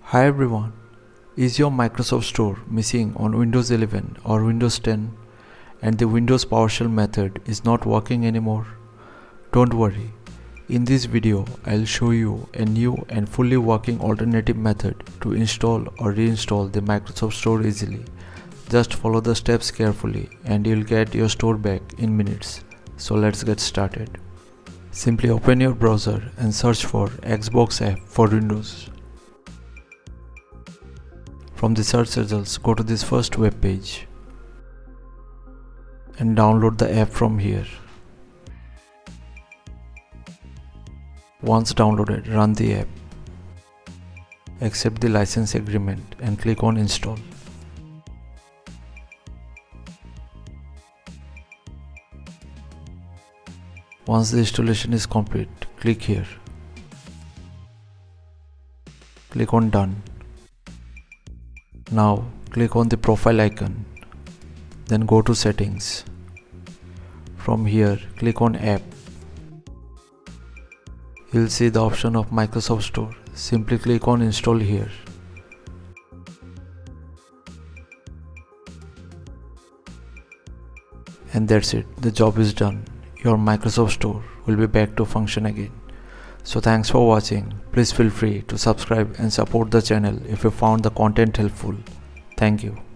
Hi everyone, is your Microsoft Store missing on Windows 11 or Windows 10 and the Windows PowerShell method is not working anymore? Don't worry, in this video I'll show you a new and fully working alternative method to install or reinstall the Microsoft Store easily. Just follow the steps carefully and you'll get your store back in minutes. So let's get started. Simply open your browser and search for Xbox app for Windows. From the search results, go to this first web page and download the app from here. Once downloaded, run the app. Accept the license agreement and click on install. Once the installation is complete, click here. Click on done. Now click on the profile icon, then go to settings. From here click on app. You'll see the option of Microsoft Store. Simply click on install here. And that's it, the job is done. Your Microsoft Store will be back to function again. So thanks for watching. Please feel free to subscribe and support the channel if you found the content helpful. Thank you.